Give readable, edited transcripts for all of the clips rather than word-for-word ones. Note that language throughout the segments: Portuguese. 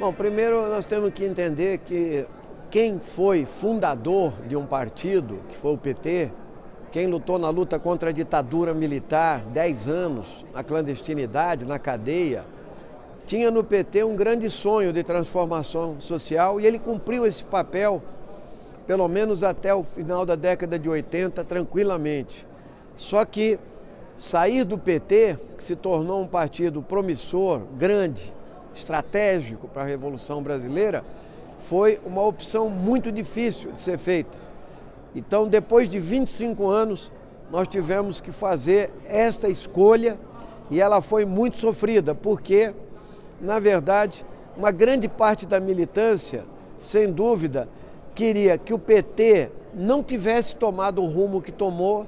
Bom, primeiro nós temos que entender que quem foi fundador de um partido, que foi o PT, quem lutou na luta contra a ditadura militar 10 anos, na clandestinidade, na cadeia, tinha no PT um grande sonho de transformação social e ele cumpriu esse papel, pelo menos até o final da década de 80, tranquilamente. Só que sair do PT, que se tornou um partido promissor, grande, estratégico para a Revolução Brasileira, foi uma opção muito difícil de ser feita. Então, depois de 25 anos, nós tivemos que fazer esta escolha e ela foi muito sofrida, porque, na verdade, uma grande parte da militância, sem dúvida, queria que o PT não tivesse tomado o rumo que tomou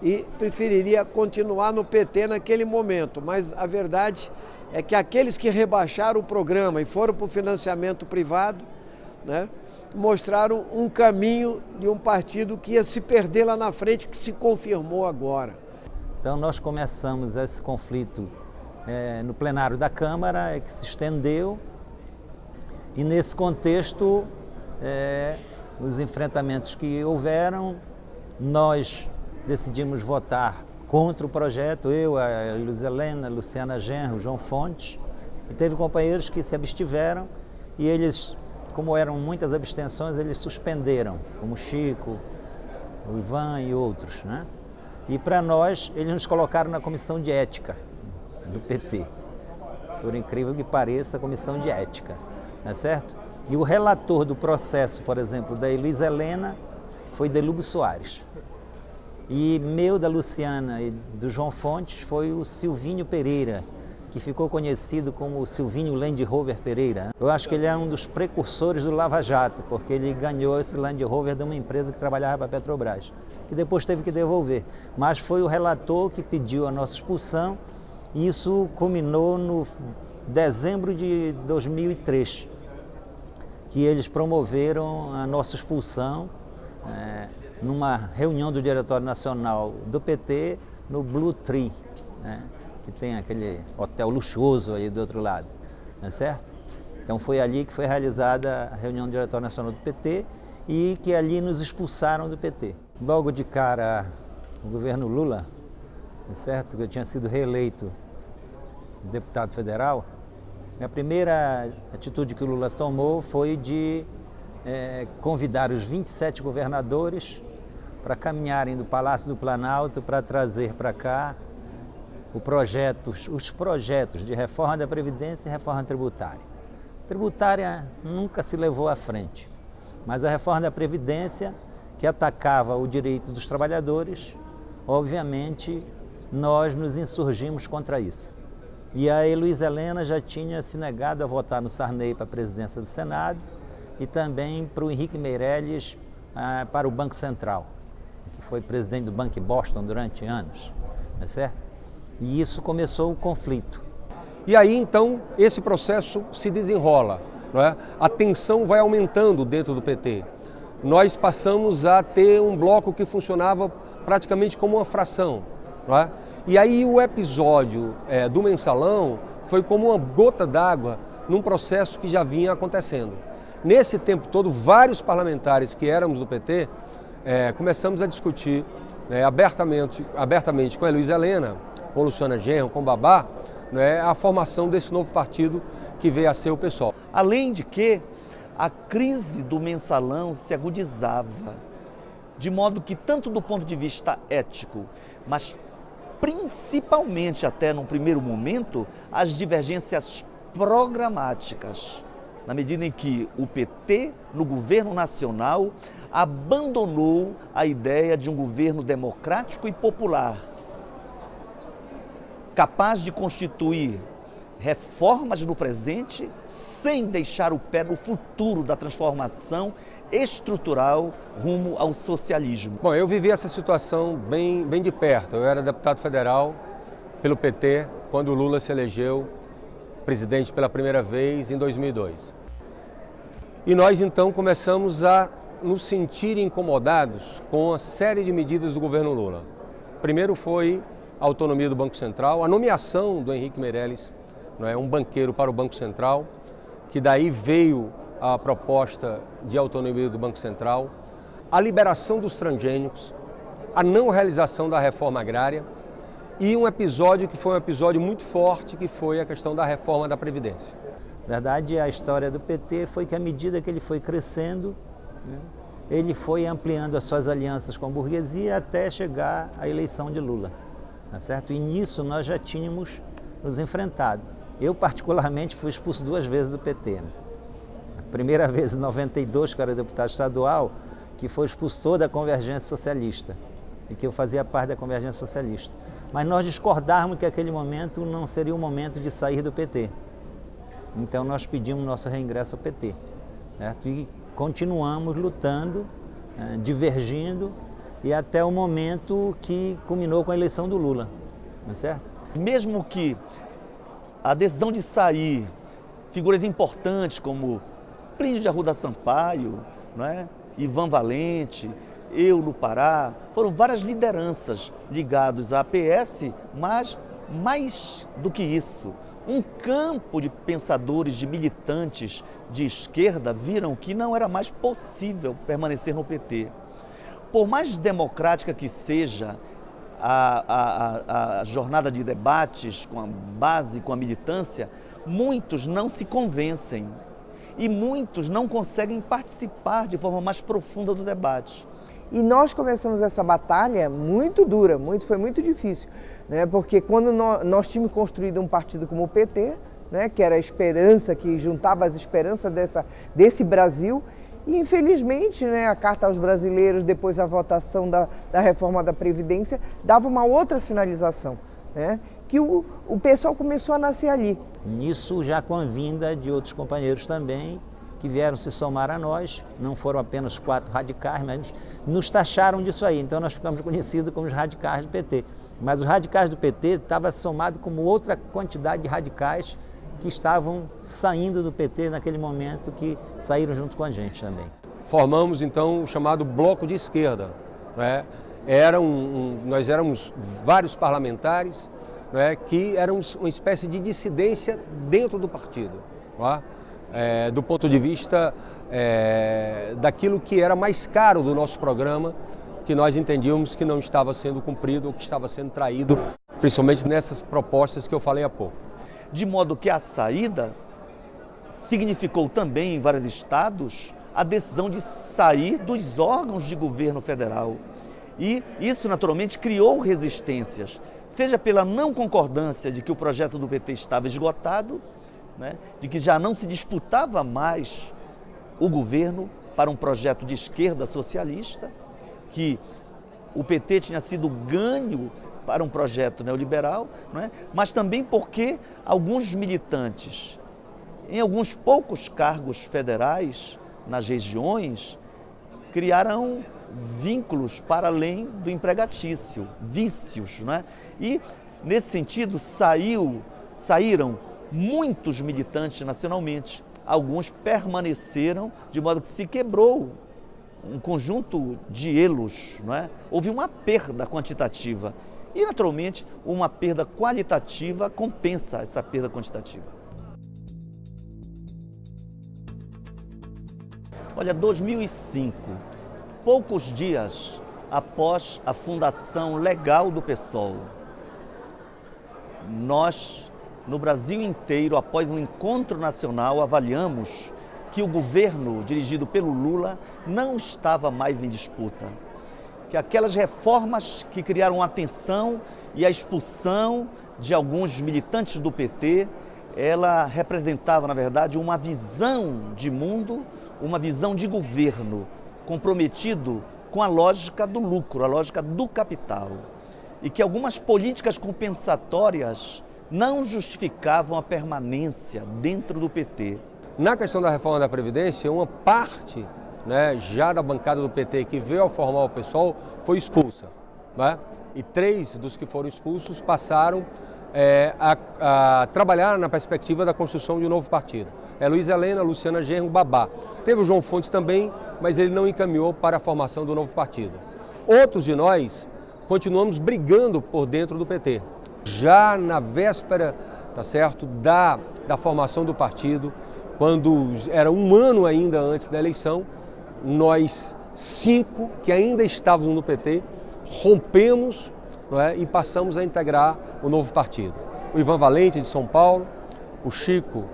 e preferiria continuar no PT naquele momento. Mas a verdade é que aqueles que rebaixaram o programa e foram para o financiamento privado, né, mostraram um caminho de um partido que ia se perder lá na frente, que se confirmou agora. Então nós começamos esse conflito no plenário da Câmara, que se estendeu, e nesse contexto, os enfrentamentos que houveram, nós decidimos votar contra o projeto, eu, a Luiz Helena, a Luciana Genro, o João Fontes, e teve companheiros que se abstiveram e eles, como eram muitas abstenções, eles suspenderam, como o Chico, o Ivan e outros, né? E para nós, eles nos colocaram na comissão de ética do PT, por incrível que pareça, a comissão de ética, não é certo? E o relator do processo, por exemplo, da Luiz Helena, foi Delúbio Soares. E meu, da Luciana e do João Fontes foi o Silvinho Pereira, que ficou conhecido como o Silvinho Land Rover Pereira. Eu acho que ele é um dos precursores do Lava Jato, porque ele ganhou esse Land Rover de uma empresa que trabalhava para a Petrobras, que depois teve que devolver. Mas foi o relator que pediu a nossa expulsão, e isso culminou no dezembro de 2003, que eles promoveram a nossa expulsão numa reunião do Diretório Nacional do PT no Blue Tree, né, que tem aquele hotel luxuoso aí do outro lado, não é certo? Então foi ali que foi realizada a reunião do Diretório Nacional do PT e que ali nos expulsaram do PT. Logo de cara, o governo Lula, não é certo? Que eu tinha sido reeleito deputado federal, a primeira atitude que o Lula tomou foi de convidar os 27 governadores para caminharem do Palácio do Planalto para trazer para cá os projetos de reforma da Previdência e reforma tributária. A tributária nunca se levou à frente, mas a reforma da Previdência, que atacava o direito dos trabalhadores, obviamente nós nos insurgimos contra isso. E a Luiz Helena já tinha se negado a votar no Sarney para a presidência do Senado e também para o Henrique Meirelles para o Banco Central, que foi presidente do Banco Boston durante anos, não é certo? E isso começou o conflito. E aí então esse processo se desenrola, não é? A tensão vai aumentando dentro do PT. Nós passamos a ter um bloco que funcionava praticamente como uma fração, não é? E aí o episódio do mensalão foi como uma gota d'água num processo que já vinha acontecendo. Nesse tempo todo, vários parlamentares que éramos do PT começamos a discutir abertamente com a Luiz Helena, com a Luciana Genro, com o Babá, a formação desse novo partido que veio a ser o PSOL. Além de que a crise do mensalão se agudizava, de modo que tanto do ponto de vista ético, mas principalmente até num primeiro momento, as divergências programáticas, na medida em que o PT, no governo nacional, abandonou a ideia de um governo democrático e popular, capaz de constituir reformas no presente sem deixar o pé no futuro da transformação estrutural rumo ao socialismo. Bom, eu vivi essa situação bem de perto. Eu era deputado federal pelo PT quando o Lula se elegeu presidente pela primeira vez em 2002. E nós então começamos a nos sentir incomodados com a série de medidas do governo Lula. Primeiro foi a autonomia do Banco Central, a nomeação do Henrique Meirelles, um banqueiro para o Banco Central, que daí veio a proposta de autonomia do Banco Central, a liberação dos transgênicos, a não realização da reforma agrária e um episódio que foi um episódio muito forte, que foi a questão da reforma da Previdência. Na verdade, a história do PT foi que à medida que ele foi crescendo, ele foi ampliando as suas alianças com a burguesia até chegar à eleição de Lula, tá certo? E nisso nós já tínhamos nos enfrentado. Eu, particularmente, fui expulso 2 vezes do PT. A primeira vez em 92, que eu era deputado estadual, que foi expulsor da Convergência Socialista e que eu fazia parte da Convergência Socialista. Mas nós discordarmos que aquele momento não seria o momento de sair do PT. Então nós pedimos nosso reingresso ao PT, certo? E continuamos lutando, divergindo, e até o momento que culminou com a eleição do Lula, certo? Mesmo que a decisão de sair, figuras importantes como Plínio de Arruda Sampaio, não é? Ivan Valente, eu no Pará, foram várias lideranças ligadas à PS, mas mais do que isso, um campo de pensadores, de militantes de esquerda viram que não era mais possível permanecer no PT. Por mais democrática que seja a jornada de debates com a base, com a militância, muitos não se convencem e muitos não conseguem participar de forma mais profunda do debate. E nós começamos essa batalha muito dura, foi muito difícil, né? Porque quando nós tínhamos construído um partido como o PT, né, que era a esperança, que juntava as esperanças desse Brasil, e infelizmente, né, a Carta aos Brasileiros, depois a votação da reforma da Previdência, dava uma outra sinalização, né, que o pessoal começou a nascer ali. Nisso já com a vinda de outros companheiros também, que vieram se somar a nós, não foram apenas 4 radicais, mas nos taxaram disso aí, então nós ficamos conhecidos como os radicais do PT. Mas os radicais do PT estavam somados como outra quantidade de radicais que estavam saindo do PT naquele momento, que saíram junto com a gente também. Formamos então o chamado Bloco de Esquerda, né? Nós éramos vários parlamentares, né, que éramos uma espécie de dissidência dentro do partido, tá? Do ponto de vista daquilo que era mais caro do nosso programa, que nós entendíamos que não estava sendo cumprido ou que estava sendo traído, principalmente nessas propostas que eu falei há pouco. De modo que a saída significou também, em vários estados, a decisão de sair dos órgãos de governo federal. E isso, naturalmente, criou resistências, seja pela não concordância de que o projeto do PT estava esgotado, né, de que já não se disputava mais o governo para um projeto de esquerda socialista, que o PT tinha sido ganho para um projeto neoliberal, né, mas também porque alguns militantes, em alguns poucos cargos federais, nas regiões, criaram vínculos para além do empregatício, vícios, né? E, nesse sentido, saíram muitos militantes nacionalmente. Alguns permaneceram, de modo que se quebrou um conjunto de elos, não é? Houve uma perda quantitativa e, naturalmente, uma perda qualitativa compensa essa perda quantitativa. Olha, 2005, poucos dias após a fundação legal do PSOL, nós, no Brasil inteiro, após um encontro nacional, avaliamos que o governo dirigido pelo Lula não estava mais em disputa, que aquelas reformas que criaram a tensão e a expulsão de alguns militantes do PT, ela representava, na verdade, uma visão de mundo, uma visão de governo comprometido com a lógica do lucro, a lógica do capital, e que algumas políticas compensatórias não justificavam a permanência dentro do PT. Na questão da reforma da Previdência, uma parte, né, já da bancada do PT que veio a formar o PSOL foi expulsa, né? E 3 dos que foram expulsos passaram a trabalhar na perspectiva da construção de um novo partido. Luiz Helena, Luciana Genro, Babá. Teve o João Fontes também, mas ele não encaminhou para a formação do novo partido. Outros de nós continuamos brigando por dentro do PT. Já na véspera, tá certo, da formação do partido, quando era um ano ainda antes da eleição, nós 5 que ainda estávamos no PT, rompemos, não é, e passamos a integrar o novo partido. O Ivan Valente, de São Paulo, o Chico,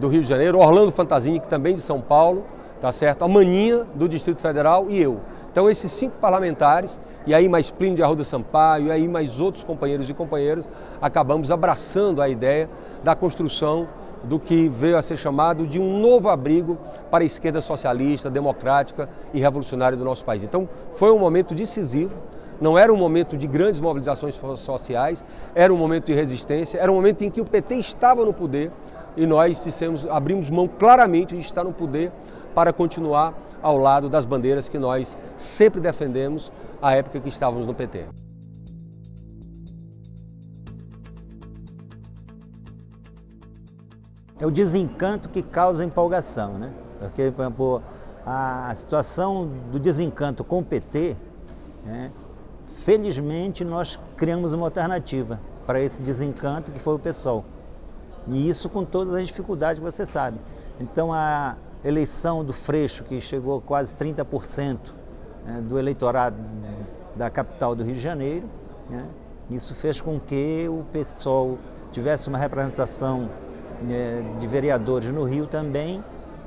do Rio de Janeiro, o Orlando Fantasini, que também de São Paulo, tá certo? A Maninha, do Distrito Federal, e eu. Então esses 5 parlamentares, e aí mais Plínio de Arruda Sampaio, e aí mais outros companheiros e companheiras, acabamos abraçando a ideia da construção do que veio a ser chamado de um novo abrigo para a esquerda socialista, democrática e revolucionária do nosso país. Então foi um momento decisivo, não era um momento de grandes mobilizações sociais, era um momento de resistência, era um momento em que o PT estava no poder e nós abrimos mão claramente de estar no poder para continuar ao lado das bandeiras que nós sempre defendemos à época que estávamos no PT. É o desencanto que causa empolgação, né? Porque, por exemplo, a situação do desencanto com o PT, né, felizmente nós criamos uma alternativa para esse desencanto que foi o PSOL. E isso com todas as dificuldades que você sabe. Então a eleição do Freixo, que chegou a quase 30%, né, do eleitorado da capital do Rio de Janeiro, né, isso fez com que o PSOL tivesse uma representação de vereadores no Rio também,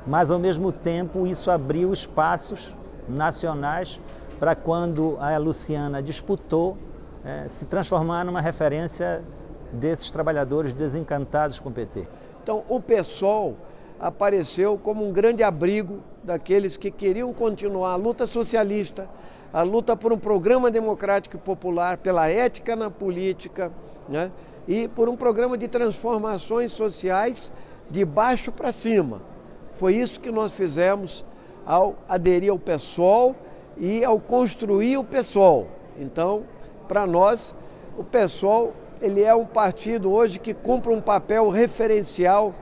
mas ao mesmo tempo isso abriu espaços nacionais para quando a Luciana disputou, se transformar numa referência desses trabalhadores desencantados com o PT. Então o PSOL apareceu como um grande abrigo daqueles que queriam continuar a luta socialista, a luta por um programa democrático e popular, pela ética na política, né? E por um programa de transformações sociais de baixo para cima. Foi isso que nós fizemos ao aderir ao PSOL e ao construir o PSOL. Então, para nós, o PSOL ele é um partido hoje que cumpre um papel referencial,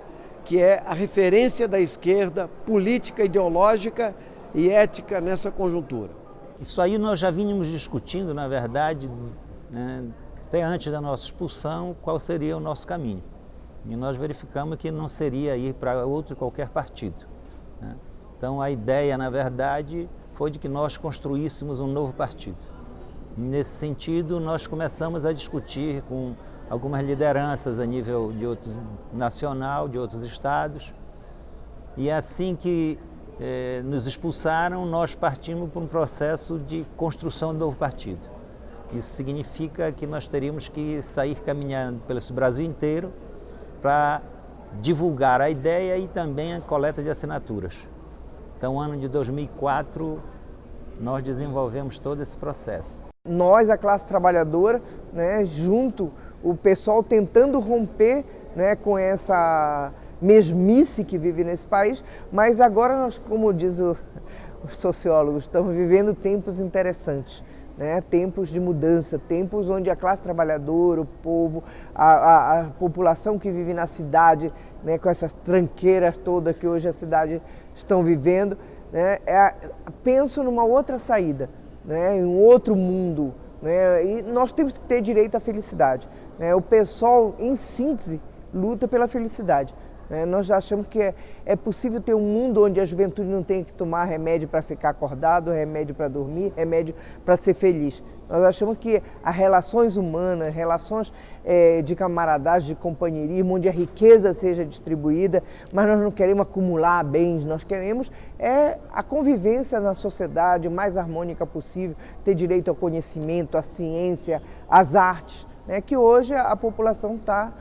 que é a referência da esquerda política, ideológica e ética nessa conjuntura. Isso aí nós já vínhamos discutindo, na verdade, né, até antes da nossa expulsão, qual seria o nosso caminho. E nós verificamos que não seria ir para outro qualquer partido, né? Então a ideia, na verdade, foi de que nós construíssemos um novo partido. Nesse sentido, nós começamos a discutir com algumas lideranças a nível de outros nacional, de outros estados. E assim que nos expulsaram, nós partimos para um processo de construção do novo partido. Isso significa que nós teríamos que sair caminhando pelo Brasil inteiro para divulgar a ideia e também a coleta de assinaturas. Então, ano de 2004, nós desenvolvemos todo esse processo. Nós, a classe trabalhadora, né, junto, o pessoal tentando romper, né, com essa mesmice que vive nesse país, mas agora nós, como diz os sociólogos, estamos vivendo tempos interessantes. Né, tempos de mudança, tempos onde a classe trabalhadora, o povo, a população que vive na cidade, né, com essas tranqueiras todas que hoje a cidade estão vivendo, né, penso numa outra saída, né, em um outro mundo, né, e nós temos que ter direito à felicidade. Né, o PSOL, em síntese, luta pela felicidade. Nós achamos que é possível ter um mundo onde a juventude não tem que tomar remédio para ficar acordado, remédio para dormir, remédio para ser feliz. Nós achamos que as relações humanas, relações de camaradagem, de companheirismo, onde a riqueza seja distribuída, mas nós não queremos acumular bens, nós queremos a convivência na sociedade o mais harmônica possível, ter direito ao conhecimento, à ciência, às artes, né, que hoje a população está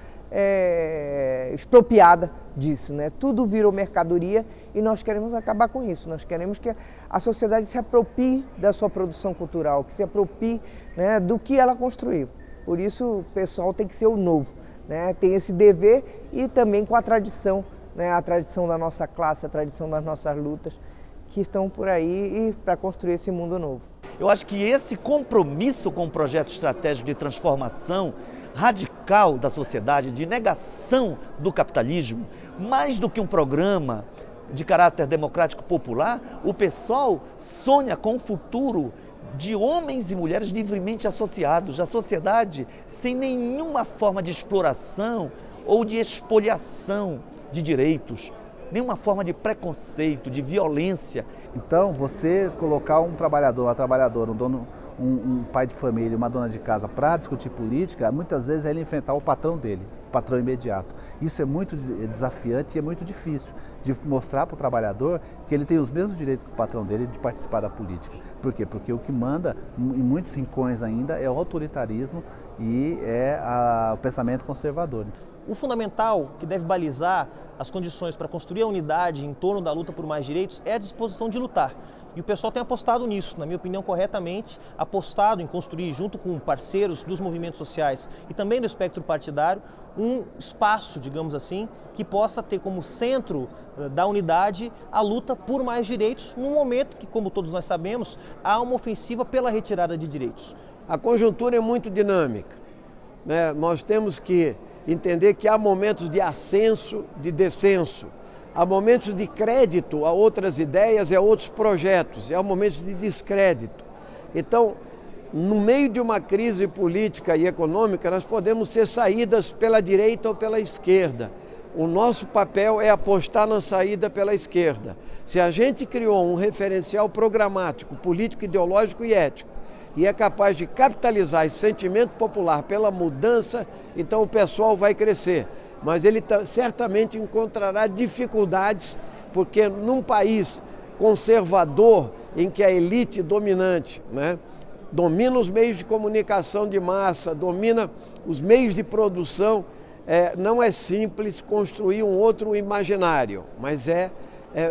expropriada disso, né? Tudo virou mercadoria e nós queremos acabar com isso. Nós queremos que a sociedade se aproprie da sua produção cultural, que se aproprie, né, do que ela construiu. Por isso o pessoal tem que ser o novo, né? Tem esse dever e também com a tradição, né? A tradição da nossa classe, a tradição das nossas lutas que estão por aí e para construir esse mundo novo. Eu acho que esse compromisso com o projeto estratégico de transformação radical da sociedade, de negação do capitalismo, mais do que um programa de caráter democrático popular, o PSOL sonha com um futuro de homens e mulheres livremente associados, a sociedade sem nenhuma forma de exploração ou de expoliação de direitos, nenhuma forma de preconceito, de violência. Então, você colocar um trabalhador, uma trabalhadora, um dono, um pai de família, uma dona de casa para discutir política, muitas vezes é ele enfrentar o patrão dele, o patrão imediato. Isso é muito desafiante e é muito difícil de mostrar para o trabalhador que ele tem os mesmos direitos que o patrão dele de participar da política. Por quê? Porque o que manda em muitos rincões ainda é o autoritarismo e é o pensamento conservador. O fundamental que deve balizar as condições para construir a unidade em torno da luta por mais direitos é a disposição de lutar. E o pessoal tem apostado nisso, na minha opinião, corretamente, apostado em construir, junto com parceiros dos movimentos sociais e também do espectro partidário, um espaço, digamos assim, que possa ter como centro da unidade a luta por mais direitos, num momento que, como todos nós sabemos, há uma ofensiva pela retirada de direitos. A conjuntura é muito dinâmica, né? Nós temos que entender que há momentos de ascenso, de descenso, há momentos de crédito a outras ideias e a outros projetos, e há momentos de descrédito. Então, no meio de uma crise política e econômica, nós podemos ser saídas pela direita ou pela esquerda. O nosso papel é apostar na saída pela esquerda. Se a gente criou um referencial programático, político, ideológico e ético, e é capaz de capitalizar esse sentimento popular pela mudança, então o pessoal vai crescer. Mas ele certamente encontrará dificuldades, porque num país conservador, em que a elite dominante, né, domina os meios de comunicação de massa, domina os meios de produção, não é simples construir um outro imaginário, mas é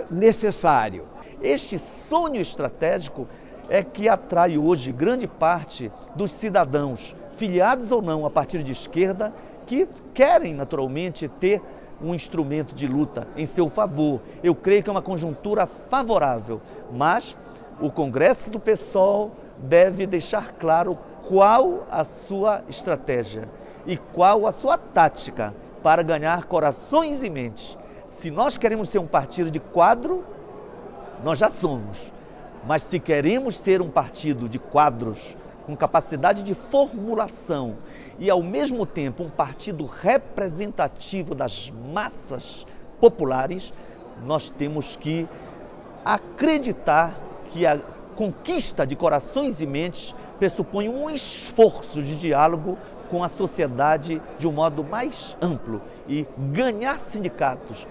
necessário. Este sonho estratégico é que atrai hoje grande parte dos cidadãos, filiados ou não a partido de esquerda, que querem naturalmente ter um instrumento de luta em seu favor. Eu creio que é uma conjuntura favorável, mas o Congresso do PSOL deve deixar claro qual a sua estratégia e qual a sua tática para ganhar corações e mentes. Se nós queremos ser um partido de quadro, nós já somos. Mas se queremos ser um partido de quadros, com capacidade de formulação e, ao mesmo tempo, um partido representativo das massas populares, nós temos que acreditar que a conquista de corações e mentes pressupõe um esforço de diálogo com a sociedade de um modo mais amplo e ganhar sindicatos,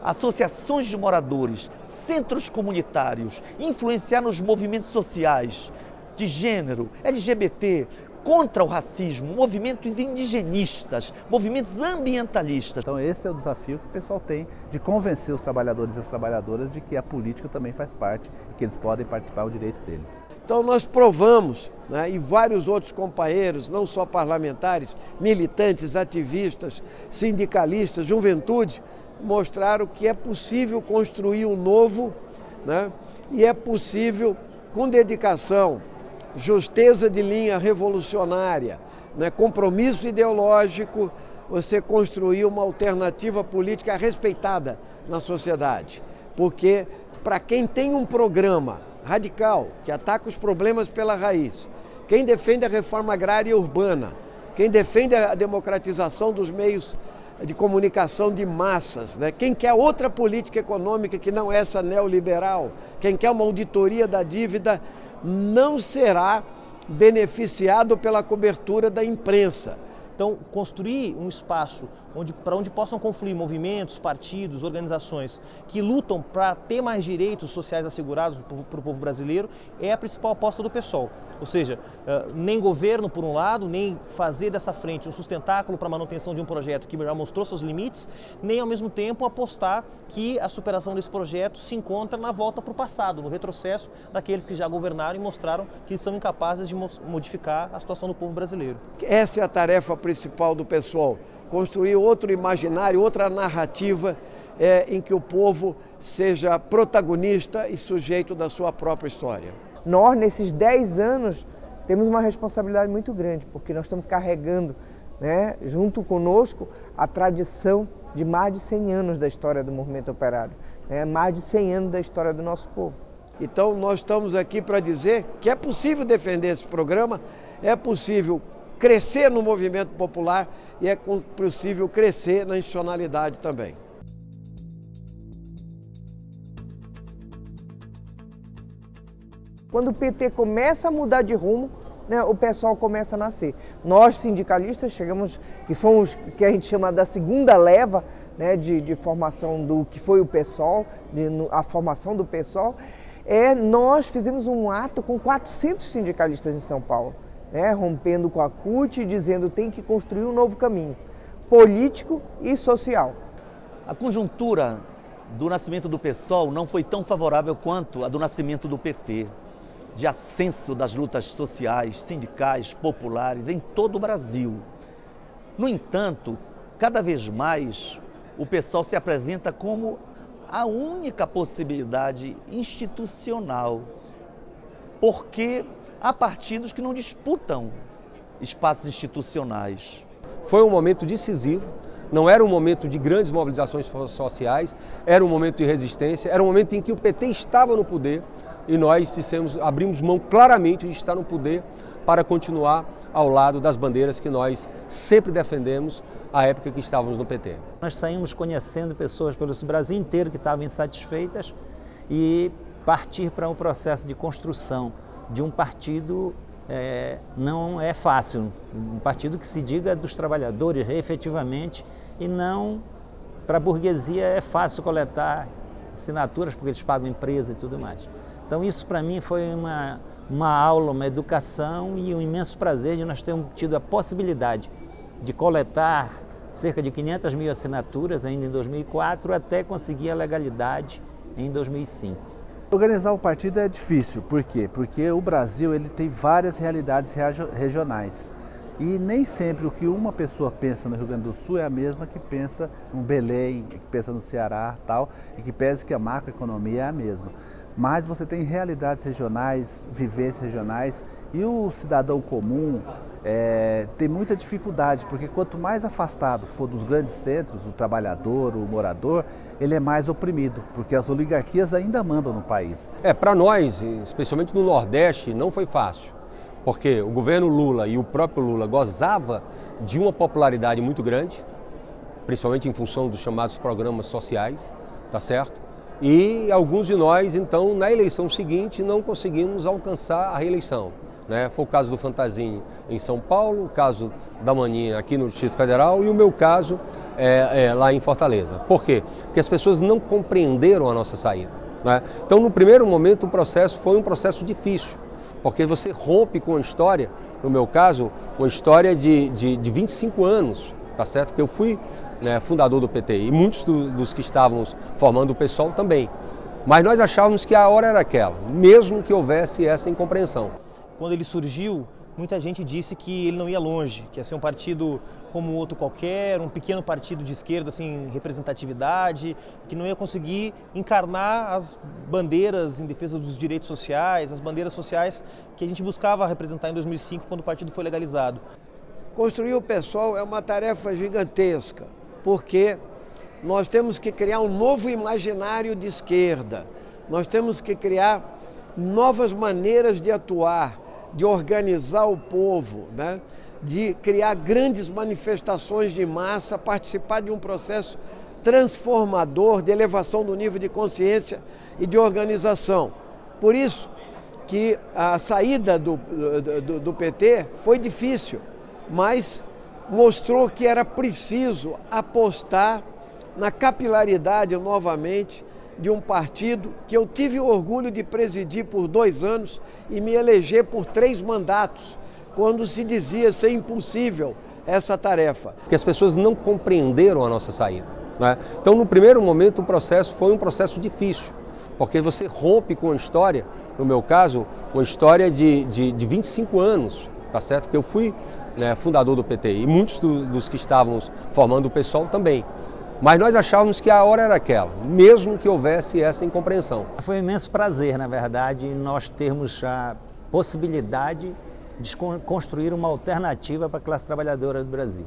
associações de moradores, centros comunitários, influenciar nos movimentos sociais de gênero, LGBT, contra o racismo, movimentos indigenistas, movimentos ambientalistas. Então esse é o desafio que o pessoal tem de convencer os trabalhadores e as trabalhadoras de que a política também faz parte e que eles podem participar do direito deles. Então nós provamos, né, e vários outros companheiros, não só parlamentares, militantes, ativistas, sindicalistas, juventude, mostraram que é possível construir um novo, né, e é possível, com dedicação, justeza de linha revolucionária, né, compromisso ideológico, você construir uma alternativa política respeitada na sociedade. Porque para quem tem um programa radical, que ataca os problemas pela raiz, quem defende a reforma agrária e urbana, quem defende a democratização dos meios de comunicação de massas, né? Quem quer outra política econômica que não essa neoliberal, quem quer uma auditoria da dívida, não será beneficiado pela cobertura da imprensa. Então, construir um espaço para onde possam confluir movimentos, partidos, organizações que lutam para ter mais direitos sociais assegurados para o povo brasileiro é a principal aposta do PSOL. Ou seja, nem governo por um lado, nem fazer dessa frente um sustentáculo para a manutenção de um projeto que já mostrou seus limites, nem ao mesmo tempo apostar que a superação desse projeto se encontra na volta para o passado, no retrocesso daqueles que já governaram e mostraram que são incapazes de modificar a situação do povo brasileiro. Essa é a tarefa principal do PSOL, construir outro imaginário, outra narrativa em que o povo seja protagonista e sujeito da sua própria história. Nós, nesses 10 anos, temos uma responsabilidade muito grande, porque nós estamos carregando, né, junto conosco, a tradição de mais de 100 anos da história do movimento operário, né, mais de 100 anos da história do nosso povo. Então, nós estamos aqui para dizer que é possível defender esse programa, é possível crescer no movimento popular e é possível crescer na institucionalidade também. Quando o PT começa a mudar de rumo, né, o PSOL começa a nascer. Nós, sindicalistas, chegamos, que fomos, que a gente chama da segunda leva, né, de formação do que foi o PSOL, a formação do PSOL, nós fizemos um ato com 400 sindicalistas em São Paulo, né, rompendo com a CUT e dizendo que tem que construir um novo caminho, político e social. A conjuntura do nascimento do PSOL não foi tão favorável quanto a do nascimento do PT, de ascenso das lutas sociais, sindicais, populares em todo o Brasil. No entanto, cada vez mais o PSOL se apresenta como a única possibilidade institucional, porque há partidos que não disputam espaços institucionais. Foi um momento decisivo, não era um momento de grandes mobilizações sociais, era um momento de resistência, era um momento em que o PT estava no poder e nós abrimos mão claramente de estar no poder para continuar ao lado das bandeiras que nós sempre defendemos à época que estávamos no PT. Nós saímos conhecendo pessoas pelo Brasil inteiro que estavam insatisfeitas e partir para um processo de construção de um partido não é fácil, um partido que se diga dos trabalhadores efetivamente e não para a burguesia é fácil coletar assinaturas porque eles pagam empresa e tudo mais. Então isso para mim foi uma aula, uma educação e um imenso prazer de nós termos tido a possibilidade de coletar cerca de 500 mil assinaturas ainda em 2004 até conseguir a legalidade em 2005. Organizar o partido é difícil, por quê? Porque o Brasil ele tem várias realidades regionais e nem sempre o que uma pessoa pensa no Rio Grande do Sul é a mesma que pensa no Belém, que pensa no Ceará, tal, e que pese que a macroeconomia é a mesma. Mas você tem realidades regionais, vivências regionais e o cidadão comum tem muita dificuldade, porque quanto mais afastado for dos grandes centros, o trabalhador, o morador, ele é mais oprimido, porque as oligarquias ainda mandam no país. Para nós, especialmente no Nordeste, não foi fácil, porque o governo Lula e o próprio Lula gozava de uma popularidade muito grande, principalmente em função dos chamados programas sociais, tá certo? E alguns de nós, então, na eleição seguinte, não conseguimos alcançar a reeleição. Né? Foi o caso do Fantasinho em São Paulo, o caso da Maninha aqui no Distrito Federal e o meu caso lá em Fortaleza. Por quê? Porque as pessoas não compreenderam a nossa saída. Né? Então, no primeiro momento, o processo foi um processo difícil, porque você rompe com a história, no meu caso, uma história de 25 anos, tá certo? Que eu fui fundador do PT e muitos dos que estávamos formando o PSOL também. Mas nós achávamos que a hora era aquela, mesmo que houvesse essa incompreensão. Quando ele surgiu, muita gente disse que ele não ia longe, que ia ser um partido como outro qualquer, um pequeno partido de esquerda sem representatividade, que não ia conseguir encarnar as bandeiras em defesa dos direitos sociais, as bandeiras sociais que a gente buscava representar em 2005, quando o partido foi legalizado. Construir o PSOL é uma tarefa gigantesca, porque nós temos que criar um novo imaginário de esquerda, nós temos que criar novas maneiras de atuar, de organizar o povo, né? De criar grandes manifestações de massa, participar de um processo transformador de elevação do nível de consciência e de organização. Por isso que a saída do PT foi difícil, mas mostrou que era preciso apostar na capilaridade novamente de um partido que eu tive o orgulho de presidir por 2 anos e me eleger por 3 mandatos, quando se dizia ser impossível essa tarefa. Porque as pessoas não compreenderam a nossa saída. Né? Então, no primeiro momento, o processo foi um processo difícil, porque você rompe com a história, no meu caso, uma história de 25 anos, tá certo? Que eu fui fundador do PT e muitos dos que estávamos formando o PSOL também. Mas nós achávamos que a hora era aquela, mesmo que houvesse essa incompreensão. Foi um imenso prazer, na verdade, nós termos a possibilidade de construir uma alternativa para a classe trabalhadora do Brasil,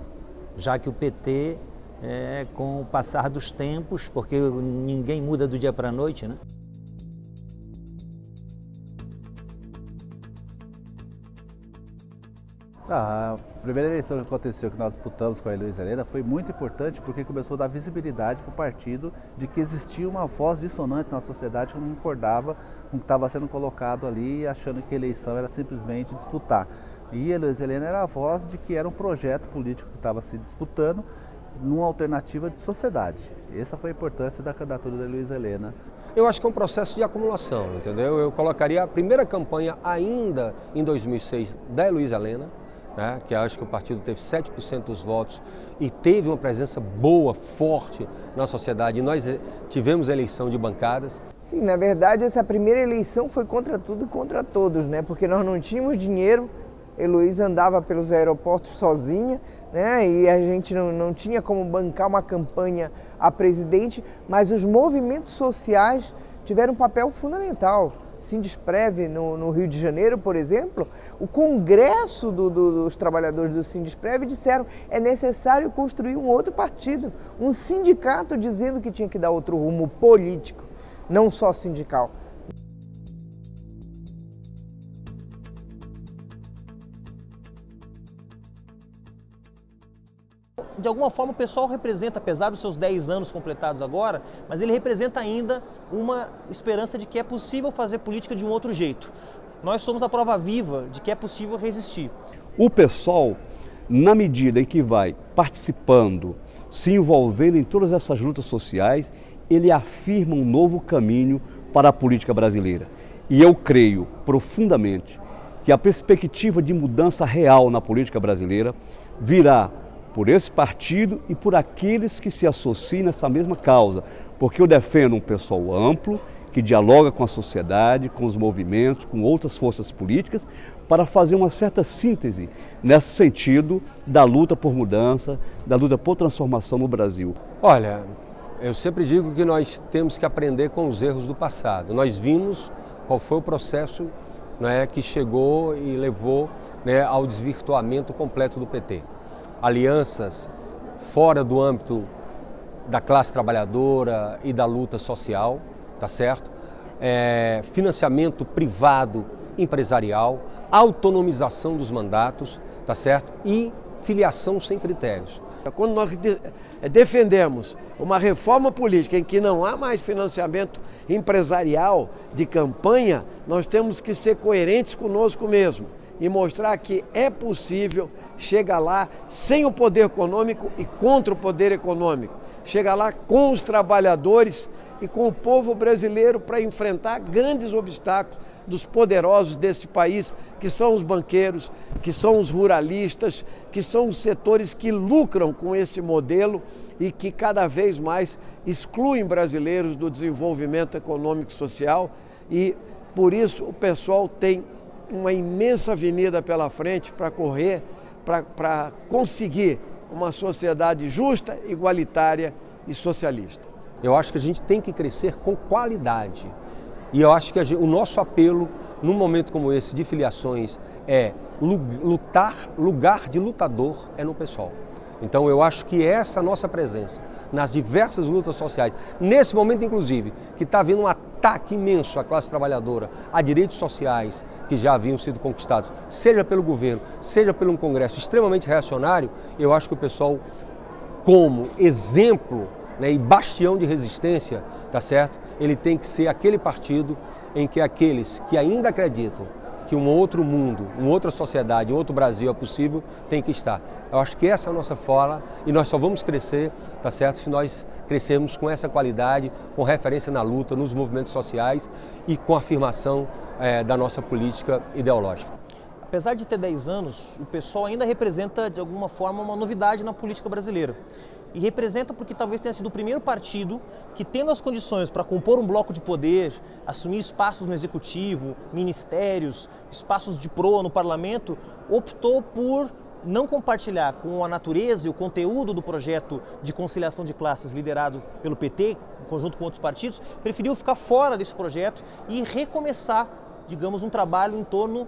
já que o PT, com o passar dos tempos, porque ninguém muda do dia para a noite, né? A primeira eleição que aconteceu, que nós disputamos com a Heloísa Helena, foi muito importante porque começou a dar visibilidade para o partido de que existia uma voz dissonante na sociedade que não concordava com o que estava sendo colocado ali, achando que a eleição era simplesmente disputar. E a Heloísa Helena era a voz de que era um projeto político que estava se disputando numa alternativa de sociedade. Essa foi a importância da candidatura da Heloísa Helena. Eu acho que é um processo de acumulação, entendeu? Eu colocaria a primeira campanha ainda em 2006 da Heloísa Helena, né, que acho que o partido teve 7% dos votos e teve uma presença boa, forte na sociedade. E nós tivemos eleição de bancadas. Sim, na verdade, essa primeira eleição foi contra tudo e contra todos, né? Porque nós não tínhamos dinheiro, Heloísa andava pelos aeroportos sozinha, né? E a gente não tinha como bancar uma campanha a presidente, mas os movimentos sociais tiveram um papel fundamental. Sindesprev no Rio de Janeiro, por exemplo, o congresso dos trabalhadores do Sindesprev disseram é necessário construir um outro partido, um sindicato dizendo que tinha que dar outro rumo político, não só sindical. De alguma forma o pessoal representa, apesar dos seus 10 anos completados agora, mas ele representa ainda uma esperança de que é possível fazer política de um outro jeito. Nós somos a prova viva de que é possível resistir. O PSOL, na medida em que vai participando, se envolvendo em todas essas lutas sociais, ele afirma um novo caminho para a política brasileira. E eu creio profundamente que a perspectiva de mudança real na política brasileira virá por esse partido e por aqueles que se associam nessa mesma causa, porque eu defendo um pessoal amplo, que dialoga com a sociedade, com os movimentos, com outras forças políticas, para fazer uma certa síntese nesse sentido da luta por mudança, da luta por transformação no Brasil. Olha, eu sempre digo que nós temos que aprender com os erros do passado. Nós vimos qual foi o processo, né, que chegou e levou, né, ao desvirtuamento completo do PT. Alianças fora do âmbito da classe trabalhadora e da luta social, tá certo? Financiamento privado empresarial, autonomização dos mandatos, tá certo? E filiação sem critérios. Quando nós defendemos uma reforma política em que não há mais financiamento empresarial de campanha, nós temos que ser coerentes conosco mesmo e mostrar que é possível chegar lá sem o poder econômico e contra o poder econômico. Chegar lá com os trabalhadores e com o povo brasileiro para enfrentar grandes obstáculos dos poderosos desse país, que são os banqueiros, que são os ruralistas, que são os setores que lucram com esse modelo e que cada vez mais excluem brasileiros do desenvolvimento econômico e social. E por isso o pessoal tem uma imensa avenida pela frente para correr, para conseguir uma sociedade justa, igualitária e socialista. Eu acho que a gente tem que crescer com qualidade. E eu acho que o nosso apelo, num momento como esse de filiações, é lugar de lutador é no PSOL. Então eu acho que essa nossa presença nas diversas lutas sociais, nesse momento inclusive, que está havendo um ataque imenso à classe trabalhadora, a direitos sociais que já haviam sido conquistados, seja pelo governo, seja pelo um Congresso extremamente reacionário, eu acho que o PSOL, como exemplo, né, e bastião de resistência, tá certo? Ele tem que ser aquele partido em que aqueles que ainda acreditam que um outro mundo, uma outra sociedade, um outro Brasil é possível, tem que estar. Eu acho que essa é a nossa fala e nós só vamos crescer, tá certo, se nós crescermos com essa qualidade, com referência na luta, nos movimentos sociais e com a afirmação da nossa política ideológica. Apesar de ter 10 anos, o PSOL ainda representa, de alguma forma, uma novidade na política brasileira. E representa porque talvez tenha sido o primeiro partido que, tendo as condições para compor um bloco de poder, assumir espaços no executivo, ministérios, espaços de proa no parlamento, optou por não compartilhar com a natureza e o conteúdo do projeto de conciliação de classes liderado pelo PT, em conjunto com outros partidos, preferiu ficar fora desse projeto e recomeçar, digamos, um trabalho em torno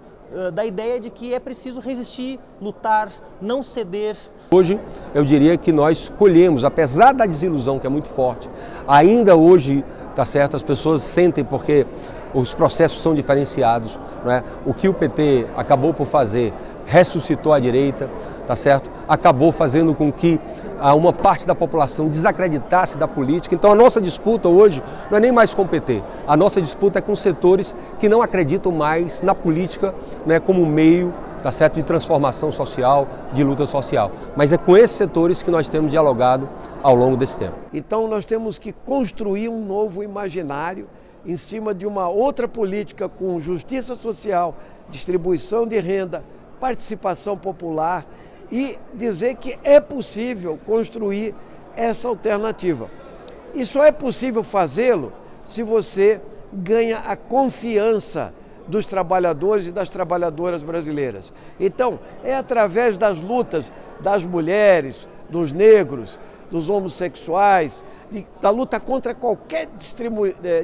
da ideia de que é preciso resistir, lutar, não ceder. Hoje, eu diria que nós colhemos, apesar da desilusão que é muito forte, ainda hoje, tá certo, as pessoas sentem porque os processos são diferenciados, não é? O que o PT acabou por fazer, ressuscitou a direita, tá certo? Acabou fazendo com que uma parte da população desacreditasse da política. Então a nossa disputa hoje não é nem mais com o PT, a nossa disputa é com setores que não acreditam mais na política, né, como meio, tá certo, de transformação social, de luta social. Mas é com esses setores que nós temos dialogado ao longo desse tempo. Então nós temos que construir um novo imaginário em cima de uma outra política com justiça social, distribuição de renda, participação popular e dizer que é possível construir essa alternativa. E só é possível fazê-lo se você ganha a confiança dos trabalhadores e das trabalhadoras brasileiras. Então, é através das lutas das mulheres, dos negros, dos homossexuais, da luta contra qualquer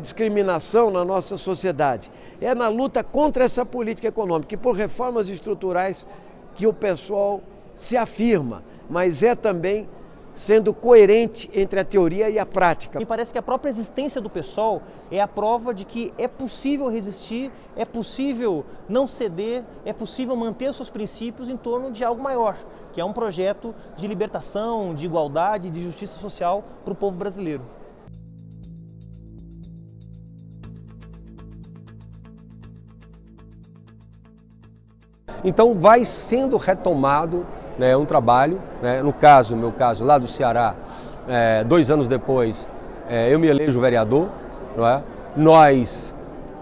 discriminação na nossa sociedade. É na luta contra essa política econômica e por reformas estruturais que o pessoal se afirma, mas é também sendo coerente entre a teoria e a prática. Me parece que a própria existência do PSOL é a prova de que é possível resistir, é possível não ceder, é possível manter os seus princípios em torno de algo maior, que é um projeto de libertação, de igualdade, de justiça social para o povo brasileiro. Então vai sendo retomado, né, um trabalho, né, no meu caso lá do Ceará, 2 anos depois eu me elejo vereador, não é? Nós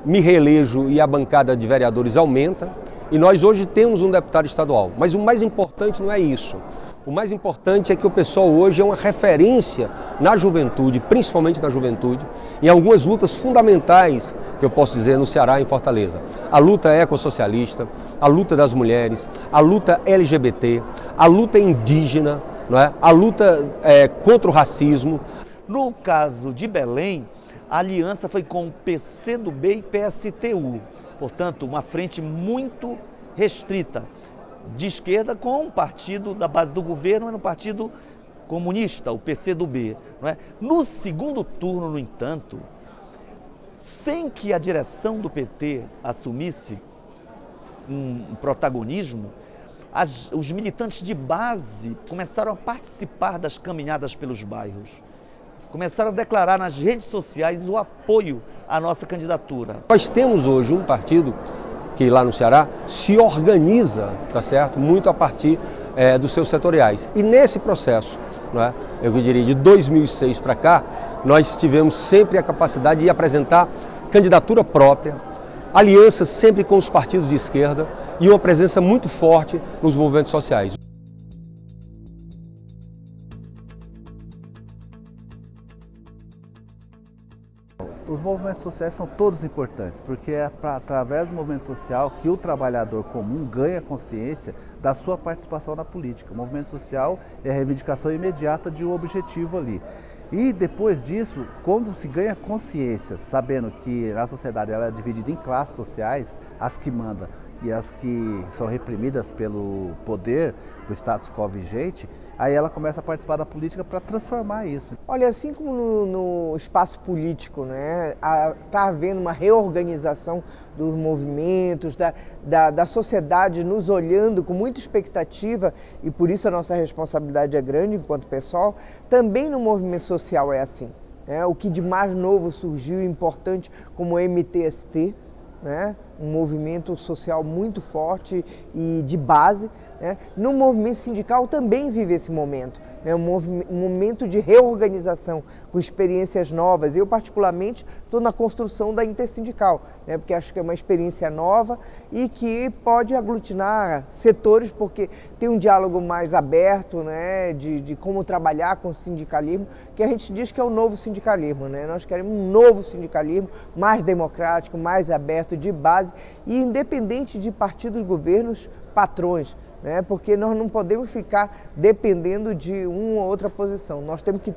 me reelejo e a bancada de vereadores aumenta e nós hoje temos um deputado estadual, mas o mais importante não é isso. O mais importante é que o PSOL hoje é uma referência na juventude, principalmente na juventude, em algumas lutas fundamentais que eu posso dizer no Ceará e em Fortaleza. A luta ecossocialista, a luta das mulheres, a luta LGBT, a luta indígena, não é? A luta contra o racismo. No caso de Belém, a aliança foi com o PCdoB e PSTU, portanto, uma frente muito restrita, de esquerda com um partido da base do governo, no Partido Comunista, o PCdoB. Não é? No segundo turno, no entanto, sem que a direção do PT assumisse um protagonismo, os militantes de base começaram a participar das caminhadas pelos bairros. Começaram a declarar nas redes sociais o apoio à nossa candidatura. Nós temos hoje um partido que lá no Ceará se organiza, tá certo, muito a partir dos seus setoriais. E nesse processo, não é, eu diria de 2006 para cá, nós tivemos sempre a capacidade de apresentar candidatura própria, alianças sempre com os partidos de esquerda e uma presença muito forte nos movimentos sociais. Os movimentos sociais são todos importantes, porque é através do movimento social que o trabalhador comum ganha consciência da sua participação na política. O movimento social é a reivindicação imediata de um objetivo ali. E depois disso, quando se ganha consciência, sabendo que a sociedade ela é dividida em classes sociais, as que mandam e as que são reprimidas pelo poder do status quo vigente, aí ela começa a participar da política para transformar isso. Olha, assim como no espaço político, né, está havendo uma reorganização dos movimentos, da sociedade nos olhando com muita expectativa, e por isso a nossa responsabilidade é grande enquanto PSOL, também no movimento social é assim. Né? O que de mais novo surgiu, importante, como o MTST, né? Um movimento social muito forte e de base. Né? No movimento sindical também vive esse momento, né? Um momento de reorganização, com experiências novas. Eu, particularmente, estou na construção da intersindical, né? Porque acho que é uma experiência nova e que pode aglutinar setores, porque tem um diálogo mais aberto, né? de como trabalhar com o sindicalismo, que a gente diz que é o novo sindicalismo. Né? Nós queremos um novo sindicalismo, mais democrático, mais aberto, de base e independente de partidos, governos, patrões. Né? Porque nós não podemos ficar dependendo de uma ou outra posição. Nós temos que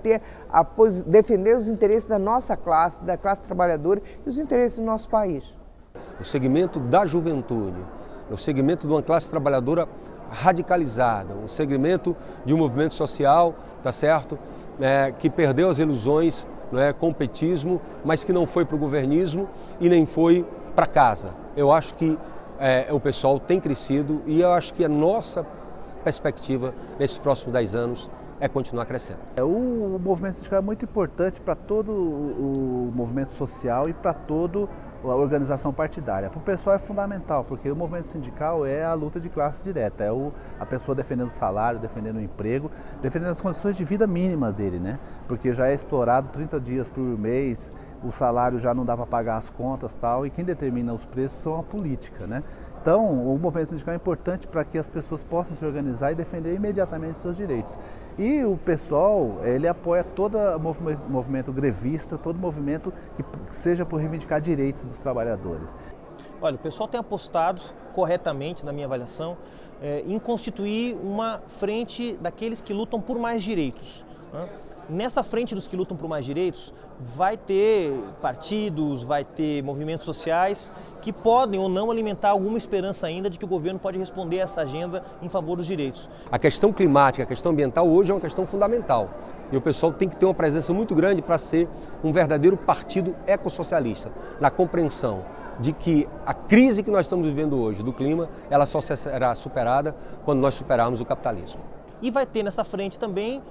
defender os interesses da nossa classe, da classe trabalhadora e os interesses do nosso país. O segmento da juventude, o segmento de uma classe trabalhadora radicalizada, o segmento de um movimento social, tá certo? Que perdeu as ilusões, com o petismo, mas que não foi para o governismo e nem foi para casa. Eu acho que o pessoal tem crescido e eu acho que a nossa perspectiva nesses próximos 10 anos é continuar crescendo. O movimento sindical é muito importante para todo o movimento social e para toda a organização partidária. Para o pessoal é fundamental, porque o movimento sindical é a luta de classe direta, a pessoa defendendo o salário, defendendo o emprego, defendendo as condições de vida mínimas dele, né? Porque já é explorado 30 dias por mês, o salário já não dá para pagar as contas e tal, e quem determina os preços são a política, né? Então, o movimento sindical é importante para que as pessoas possam se organizar e defender imediatamente seus direitos. E o pessoal, ele apoia todo movimento grevista, todo movimento que seja por reivindicar direitos dos trabalhadores. Olha, o pessoal tem apostado corretamente, na minha avaliação, em constituir uma frente daqueles que lutam por mais direitos, né? Nessa frente dos que lutam por mais direitos, vai ter partidos, vai ter movimentos sociais que podem ou não alimentar alguma esperança ainda de que o governo pode responder a essa agenda em favor dos direitos. A questão climática, a questão ambiental hoje é uma questão fundamental. E o pessoal tem que ter uma presença muito grande para ser um verdadeiro partido ecossocialista, na compreensão de que a crise que nós estamos vivendo hoje do clima, ela só será superada quando nós superarmos o capitalismo. E vai ter nessa frente também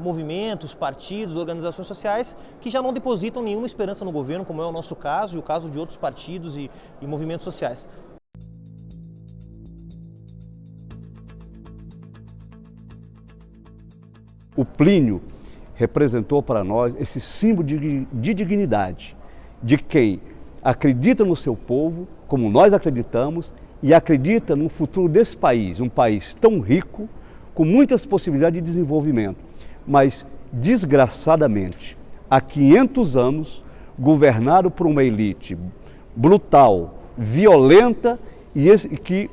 movimentos, partidos, organizações sociais que já não depositam nenhuma esperança no governo, como é o nosso caso e o caso de outros partidos e movimentos sociais. O Plínio representou para nós esse símbolo de dignidade, de quem acredita no seu povo, como nós acreditamos, e acredita no futuro desse país, um país tão rico, com muitas possibilidades de desenvolvimento, mas, desgraçadamente, há 500 anos, governado por uma elite brutal, violenta e que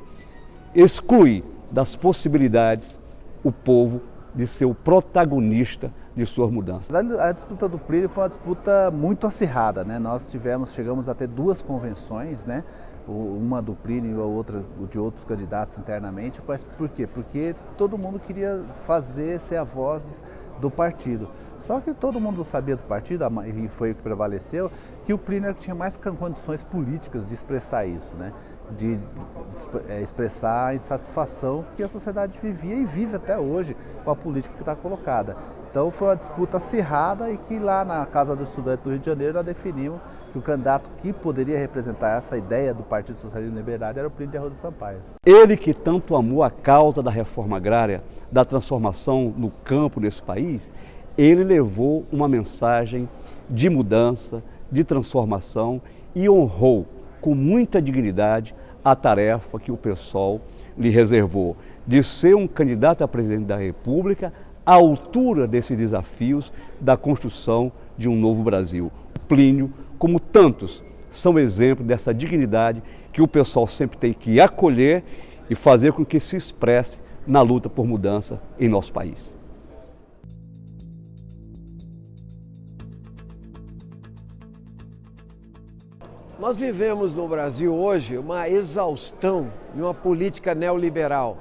exclui das possibilidades o povo de ser o protagonista de suas mudanças. A disputa do Plínio foi uma disputa muito acirrada, né? Nós chegamos a ter 2 convenções, né? Uma do Plínio e a outra de outros candidatos internamente. Mas por quê? Porque todo mundo queria ser a voz do partido. Só que todo mundo sabia do partido, e foi o que prevaleceu, que o Plínio tinha mais condições políticas de expressar isso, né? De expressar a insatisfação que a sociedade vivia e vive até hoje com a política que está colocada. Então foi uma disputa acirrada e que lá na Casa do Estudante do Rio de Janeiro nós definimos que o candidato que poderia representar essa ideia do Partido Socialista e Liberdade era o Plínio de Arruda Sampaio. Ele que tanto amou a causa da reforma agrária, da transformação no campo nesse país, ele levou uma mensagem de mudança, de transformação e honrou com muita dignidade a tarefa que o PSOL lhe reservou, de ser um candidato a presidente da República à altura desses desafios da construção de um novo Brasil. Plínio, como tantos, são exemplos dessa dignidade que o PSOL sempre tem que acolher e fazer com que se expresse na luta por mudança em nosso país. Nós vivemos no Brasil hoje uma exaustão de uma política neoliberal.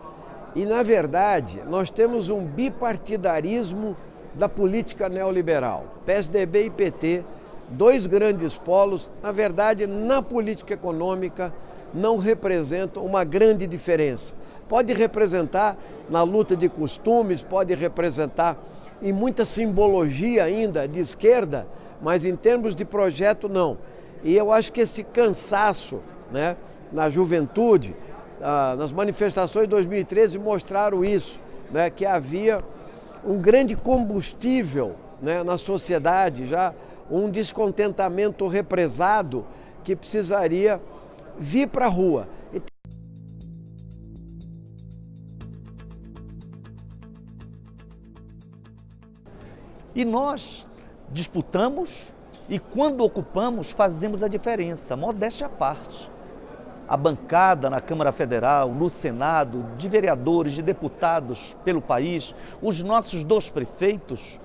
E, na verdade, nós temos um bipartidarismo da política neoliberal. PSDB e PT, 2 grandes polos, na verdade, na política econômica, não representam uma grande diferença. Pode representar na luta de costumes, pode representar em muita simbologia ainda de esquerda, mas em termos de projeto, não. E eu acho que esse cansaço, né, na juventude, nas manifestações de 2013 mostraram isso, né, que havia um grande combustível, né, na sociedade, já um descontentamento represado que precisaria vir para a rua. E nós disputamos e quando ocupamos fazemos a diferença, modéstia à parte. A bancada na Câmara Federal, no Senado, de vereadores, de deputados pelo país, os nossos 2 prefeitos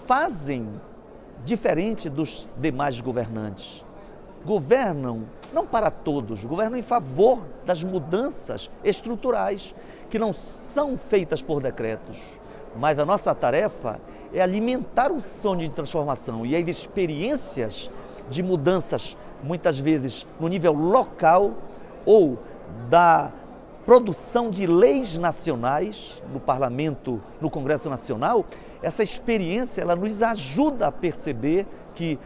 fazem diferente dos demais governantes. Governam não para todos, governam em favor das mudanças estruturais que não são feitas por decretos. Mas a nossa tarefa é alimentar o sonho de transformação e as experiências de mudanças, muitas vezes no nível local ou da produção de leis nacionais no Parlamento, no Congresso Nacional, essa experiência ela nos ajuda a perceber que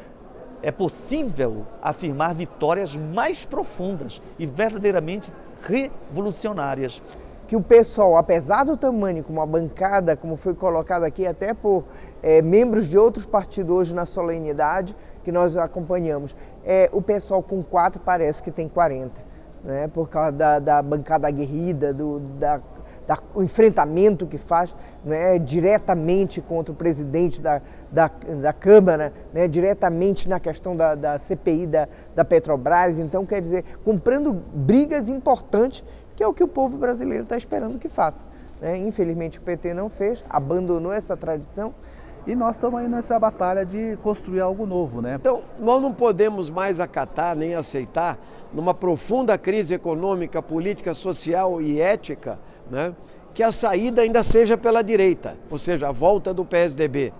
é possível afirmar vitórias mais profundas e verdadeiramente revolucionárias. Que o pessoal, apesar do tamanho, como a bancada, como foi colocado aqui até por membros de outros partidos hoje na solenidade que nós acompanhamos, o pessoal com 4 parece que tem 40, né? Por causa da bancada aguerrida, do enfrentamento que faz, né, diretamente contra o presidente da Câmara, né, diretamente na questão da CPI da Petrobras. Então, quer dizer, comprando brigas importantes, que é o que o povo brasileiro está esperando que faça, né? Infelizmente o PT não fez, abandonou essa tradição. E nós estamos aí nessa batalha de construir algo novo, né? Então, nós não podemos mais acatar nem aceitar, numa profunda crise econômica, política, social e ética, né, que a saída ainda seja pela direita, ou seja, a volta do PSDB.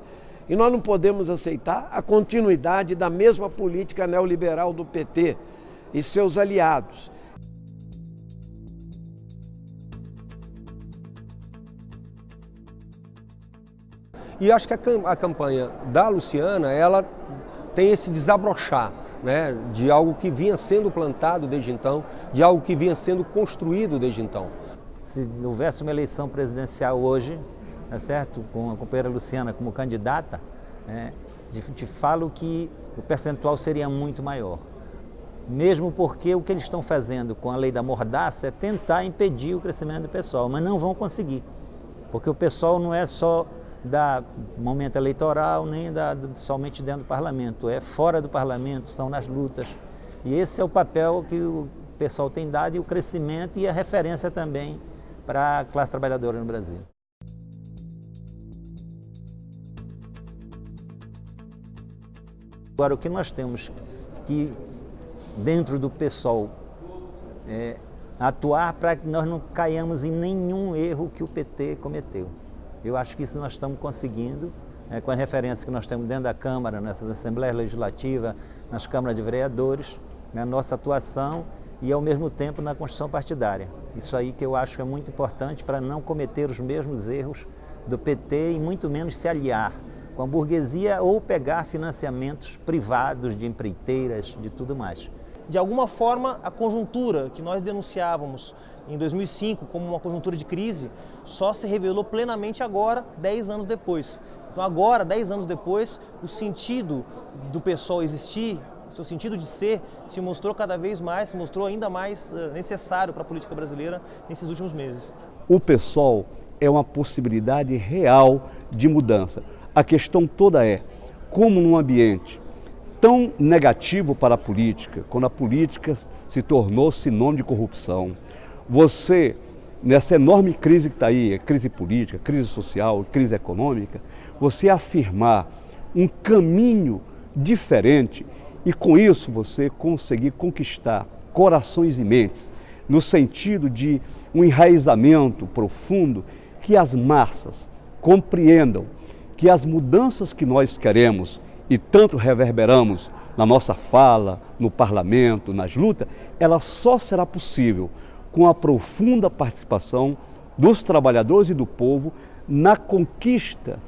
E nós não podemos aceitar a continuidade da mesma política neoliberal do PT e seus aliados. E acho que a campanha da Luciana, ela tem esse desabrochar, né, de algo que vinha sendo plantado desde então, de algo que vinha sendo construído desde então. Se houvesse uma eleição presidencial hoje, tá certo? Com a companheira Luciana como candidata, te falo que o percentual seria muito maior. Mesmo porque o que eles estão fazendo com a lei da mordaça é tentar impedir o crescimento do pessoal, mas não vão conseguir. Porque o pessoal não é só da momento eleitoral, nem somente dentro do parlamento, é fora do parlamento, são nas lutas. E esse é o papel que o pessoal tem dado e o crescimento e a referência também para a classe trabalhadora no Brasil. Agora, o que nós temos que, dentro do PSOL, atuar para que nós não caiamos em nenhum erro que o PT cometeu. Eu acho que isso nós estamos conseguindo, com a referência que nós temos dentro da Câmara, nessas Assembleias Legislativas, nas câmaras de vereadores, na nossa atuação e, ao mesmo tempo, na construção partidária. Isso aí que eu acho que é muito importante para não cometer os mesmos erros do PT e muito menos se aliar com a burguesia ou pegar financiamentos privados de empreiteiras, de tudo mais. De alguma forma, a conjuntura que nós denunciávamos em 2005 como uma conjuntura de crise só se revelou plenamente agora, 10 anos depois. Então agora, 10 anos depois, o sentido do PSOL existir, o seu sentido de ser, se mostrou cada vez mais, se mostrou ainda mais necessário para a política brasileira nesses últimos meses. O PSOL é uma possibilidade real de mudança. A questão toda é, como num ambiente tão negativo para a política, quando a política se tornou sinônimo de corrupção, você, nessa enorme crise que está aí, crise política, crise social, crise econômica, você afirmar um caminho diferente e com isso você conseguir conquistar corações e mentes, no sentido de um enraizamento profundo, que as massas compreendam que as mudanças que nós queremos e tanto reverberamos na nossa fala, no parlamento, nas lutas, ela só será possível com a profunda participação dos trabalhadores e do povo na conquista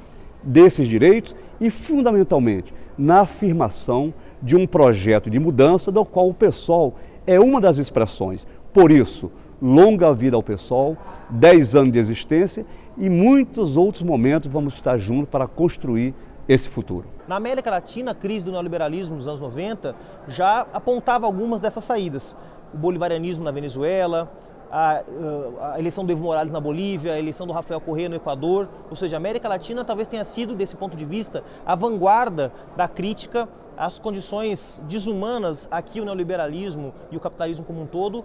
desses direitos e, fundamentalmente, na afirmação de um projeto de mudança do qual o PSOL é uma das expressões. Por isso, longa vida ao PSOL, 10 anos de existência e muitos outros momentos vamos estar juntos para construir esse futuro. Na América Latina, a crise do neoliberalismo nos anos 90 já apontava algumas dessas saídas. O bolivarianismo na Venezuela, a eleição do Evo Morales na Bolívia, a eleição do Rafael Correa no Equador. Ou seja, a América Latina talvez tenha sido, desse ponto de vista, a vanguarda da crítica às condições desumanas a que o neoliberalismo e o capitalismo como um todo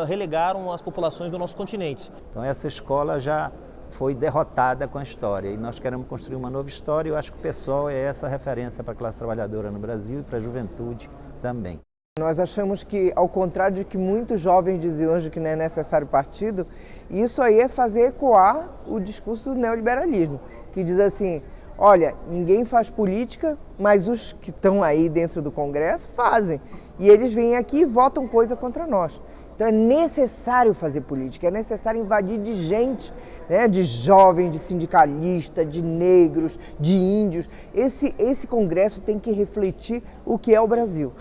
relegaram as populações do nosso continente. Então essa escola já foi derrotada com a história e nós queremos construir uma nova história e eu acho que o PSOL é essa referência para a classe trabalhadora no Brasil e para a juventude também. Nós achamos que, ao contrário de que muitos jovens diziam hoje que não é necessário partido, isso aí é fazer ecoar o discurso do neoliberalismo, que diz assim, olha, ninguém faz política, mas os que estão aí dentro do Congresso fazem. E eles vêm aqui e votam coisa contra nós. Então é necessário fazer política, é necessário invadir de gente, né? De jovens, de sindicalistas, de negros, de índios. Esse congresso tem que refletir o que é o Brasil.